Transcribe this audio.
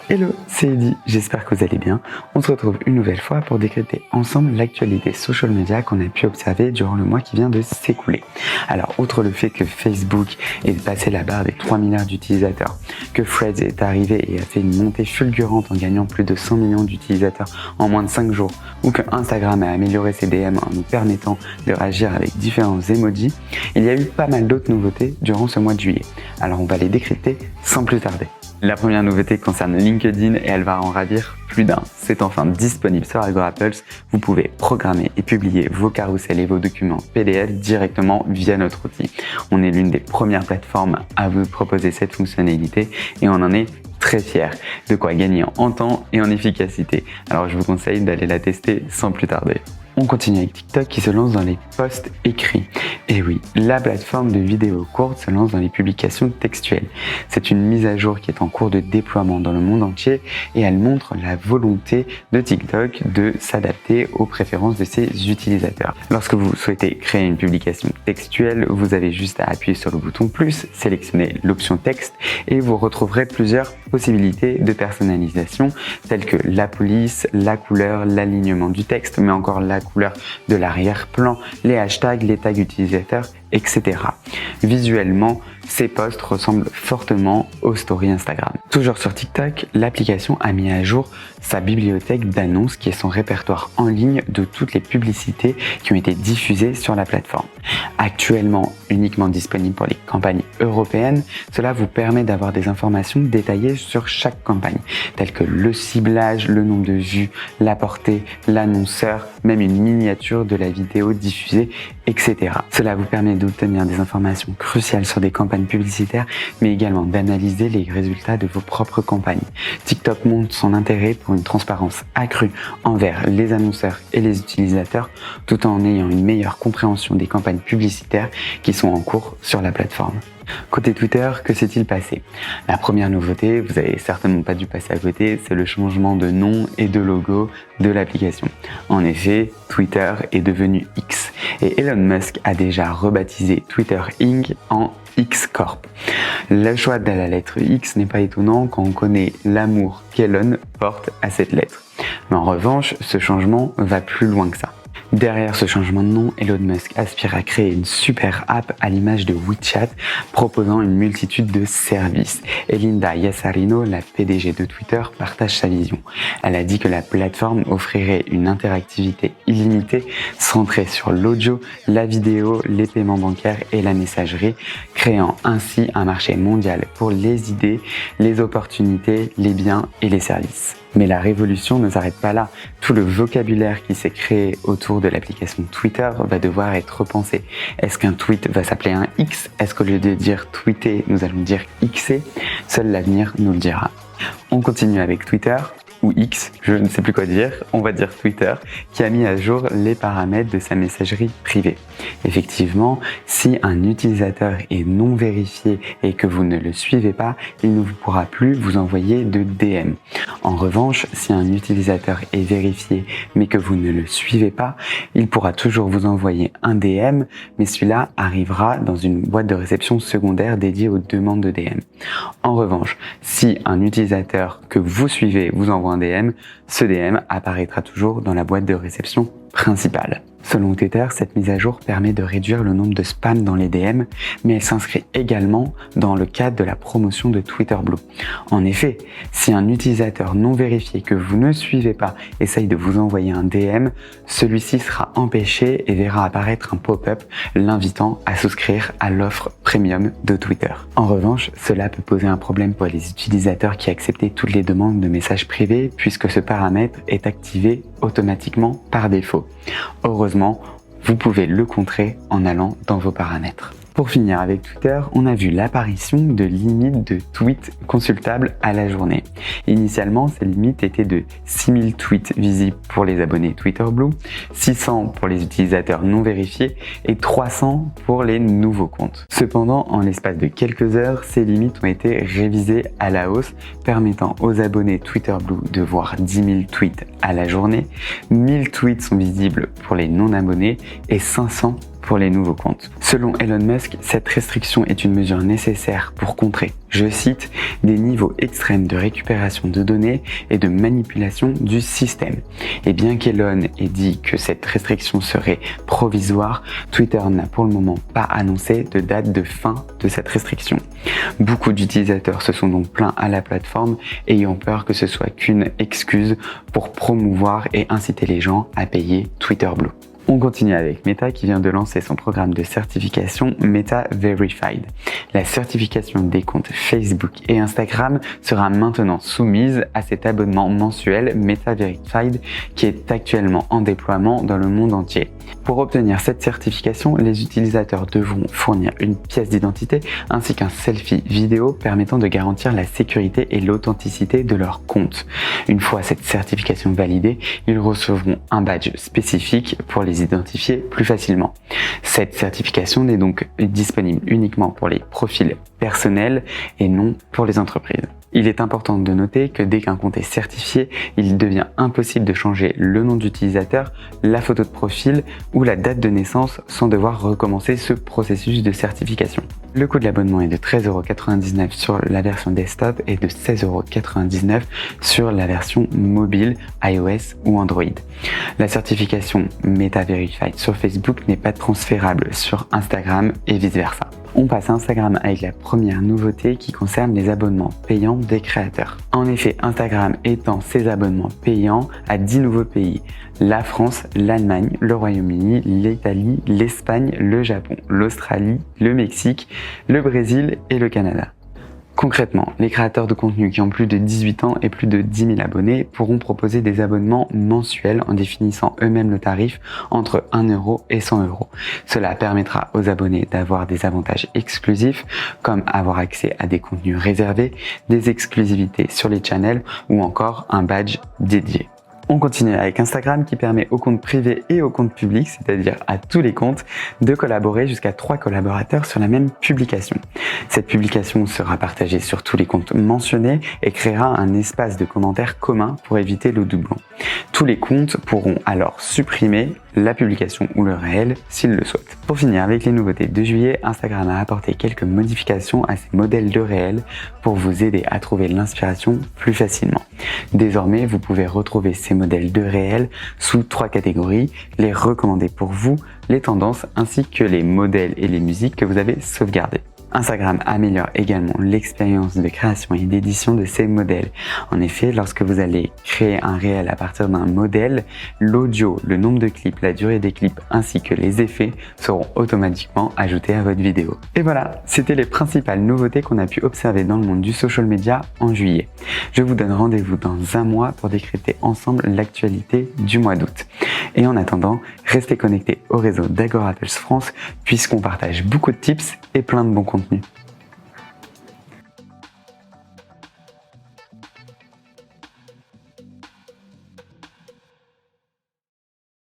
Hello, c'est Eddy, j'espère que vous allez bien. On se retrouve une nouvelle fois pour décrypter ensemble l'actualité social media qu'on a pu observer durant le mois qui vient de s'écouler. Alors, outre le fait que Facebook est passé la barre des 3 milliards d'utilisateurs, que Threads est arrivé et a fait une montée fulgurante en gagnant plus de 100 millions d'utilisateurs en moins de 5 jours, ou que Instagram a amélioré ses DM en nous permettant de réagir avec différents emojis, il y a eu pas mal d'autres nouveautés durant ce mois de juillet. Alors, on va les décrypter sans plus tarder. La première nouveauté concerne LinkedIn et elle va en ravir plus d'un. C'est enfin disponible sur Algo Apples. Vous pouvez programmer et publier vos carousels et vos documents PDF directement via notre outil. On est l'une des premières plateformes à vous proposer cette fonctionnalité et on en est très fiers. De quoi gagner en temps et en efficacité. Alors je vous conseille d'aller la tester sans plus tarder. On continue avec TikTok qui se lance dans les posts écrits. Et oui, la plateforme de vidéos courtes se lance dans les publications textuelles. C'est une mise à jour qui est en cours de déploiement dans le monde entier et elle montre la volonté de TikTok de s'adapter aux préférences de ses utilisateurs. Lorsque vous souhaitez créer une publication textuelle, vous avez juste à appuyer sur le bouton plus, sélectionner l'option texte et vous retrouverez plusieurs possibilités de personnalisation telles que la police, la couleur, l'alignement du texte, mais encore la couleur de l'arrière-plan, les hashtags, les tags utilisateurs, etc. Visuellement, ces posts ressemblent fortement aux stories Instagram. Toujours sur TikTok, l'application a mis à jour sa bibliothèque d'annonces qui est son répertoire en ligne de toutes les publicités qui ont été diffusées sur la plateforme. Actuellement uniquement disponible pour les campagnes européennes, cela vous permet d'avoir des informations détaillées sur chaque campagne, telles que le ciblage, le nombre de vues, la portée, l'annonceur, même une miniature de la vidéo diffusée, etc. Cela vous permet d'obtenir des informations cruciales sur des campagnes publicitaires, mais également d'analyser les résultats de vos propres campagnes. TikTok montre son intérêt pour une transparence accrue envers les annonceurs et les utilisateurs, tout en ayant une meilleure compréhension des campagnes publicitaires qui sont en cours sur la plateforme. Côté Twitter, que s'est-il passé? La première nouveauté, vous avez certainement pas dû passer à côté, c'est le changement de nom et de logo de l'application. En effet, Twitter est devenu X et Elon Musk a déjà rebaptisé Twitter Inc. en X Corp. Le choix de la lettre X n'est pas étonnant quand on connaît l'amour qu'Elon porte à cette lettre. Mais en revanche, ce changement va plus loin que ça. Derrière ce changement de nom, Elon Musk aspire à créer une super app à l'image de WeChat, proposant une multitude de services. Et Linda Yessarino, la PDG de Twitter, partage sa vision. Elle a dit que la plateforme offrirait une interactivité illimitée, centrée sur l'audio, la vidéo, les paiements bancaires et la messagerie, créant ainsi un marché mondial pour les idées, les opportunités, les biens et les services. Mais la révolution ne s'arrête pas là. Tout le vocabulaire qui s'est créé autour de l'application Twitter va devoir être repensé. Est-ce qu'un tweet va s'appeler un X? Est-ce qu'au lieu de dire tweeter, nous allons dire Xer? Seul l'avenir nous le dira. On continue avec Twitter, ou X, je ne sais plus quoi dire, on va dire Twitter, qui a mis à jour les paramètres de sa messagerie privée. Effectivement, si un utilisateur est non vérifié et que vous ne le suivez pas, il ne pourra plus vous envoyer de DM. En revanche, si un utilisateur est vérifié mais que vous ne le suivez pas, il pourra toujours vous envoyer un DM, mais celui-là arrivera dans une boîte de réception secondaire dédiée aux demandes de DM. En revanche, si un utilisateur que vous suivez vous envoie un DM, ce DM apparaîtra toujours dans la boîte de réception principale. Selon Twitter, cette mise à jour permet de réduire le nombre de spams dans les DM, mais elle s'inscrit également dans le cadre de la promotion de Twitter Blue. En effet, si un utilisateur non vérifié que vous ne suivez pas essaye de vous envoyer un DM, celui-ci sera empêché et verra apparaître un pop-up l'invitant à souscrire à l'offre premium de Twitter. En revanche, cela peut poser un problème pour les utilisateurs qui acceptaient toutes les demandes de messages privés puisque ce paramètre est activé automatiquement par défaut. Heureusement, vous pouvez le contrer en allant dans vos paramètres. Pour finir avec Twitter, on a vu l'apparition de limites de tweets consultables à la journée. Initialement, ces limites étaient de 6000 tweets visibles pour les abonnés Twitter Blue, 600 pour les utilisateurs non vérifiés et 300 pour les nouveaux comptes. Cependant, en l'espace de quelques heures, ces limites ont été révisées à la hausse, permettant aux abonnés Twitter Blue de voir 10 000 tweets à la journée, 1000 tweets sont visibles pour les non-abonnés et 500 pour les nouveaux comptes. Selon Elon Musk, cette restriction est une mesure nécessaire pour contrer, je cite, des niveaux extrêmes de récupération de données et de manipulation du système. Et bien qu'Elon ait dit que cette restriction serait provisoire, Twitter n'a pour le moment pas annoncé de date de fin de cette restriction. Beaucoup d'utilisateurs se sont donc plaints à la plateforme, ayant peur que ce soit qu'une excuse pour promouvoir et inciter les gens à payer Twitter Blue. On continue avec Meta qui vient de lancer son programme de certification Meta Verified. La certification des comptes Facebook et Instagram sera maintenant soumise à cet abonnement mensuel Meta Verified qui est actuellement en déploiement dans le monde entier. Pour obtenir cette certification, les utilisateurs devront fournir une pièce d'identité ainsi qu'un selfie vidéo permettant de garantir la sécurité et l'authenticité de leur compte. Une fois cette certification validée, ils recevront un badge spécifique pour les identifier plus facilement. Cette certification n'est donc disponible uniquement pour les profils personnels et non pour les entreprises. Il est important de noter que dès qu'un compte est certifié, il devient impossible de changer le nom d'utilisateur, la photo de profil ou la date de naissance sans devoir recommencer ce processus de certification. Le coût de l'abonnement est de 13,99 € sur la version desktop et de 16,99 € sur la version mobile, iOS ou Android. La certification Meta Verified sur Facebook n'est pas transférable sur Instagram et vice-versa. On passe à Instagram avec la première nouveauté qui concerne les abonnements payants des créateurs. En effet, Instagram étend ses abonnements payants à 10 nouveaux pays. La France, l'Allemagne, le Royaume-Uni, l'Italie, l'Espagne, le Japon, l'Australie, le Mexique, le Brésil et le Canada. Concrètement, les créateurs de contenu qui ont plus de 18 ans et plus de 10 000 abonnés pourront proposer des abonnements mensuels en définissant eux-mêmes le tarif entre 1 € et 100 €. Cela permettra aux abonnés d'avoir des avantages exclusifs comme avoir accès à des contenus réservés, des exclusivités sur les channels ou encore un badge dédié. On continue avec Instagram qui permet aux comptes privés et aux comptes publics, c'est-à-dire à tous les comptes, de collaborer jusqu'à 3 collaborateurs sur la même publication. Cette publication sera partagée sur tous les comptes mentionnés et créera un espace de commentaires commun pour éviter le doublon. Tous les comptes pourront alors supprimer la publication ou le réel s'ils le souhaitent. Pour finir avec les nouveautés de juillet, Instagram a apporté quelques modifications à ses modèles de réel pour vous aider à trouver l'inspiration plus facilement. Désormais, vous pouvez retrouver ces modèles de réel sous 3 catégories, les recommandés pour vous, les tendances ainsi que les modèles et les musiques que vous avez sauvegardés. Instagram améliore également l'expérience de création et d'édition de ces modèles. En effet, lorsque vous allez créer un réel à partir d'un modèle, l'audio, le nombre de clips, la durée des clips ainsi que les effets seront automatiquement ajoutés à votre vidéo. Et voilà, c'était les principales nouveautés qu'on a pu observer dans le monde du social media en juillet. Je vous donne rendez-vous dans un mois pour décrypter ensemble l'actualité du mois d'août. Et en attendant, restez connectés au réseau d'Agora Pulse France puisqu'on partage beaucoup de tips et plein de bons contenus.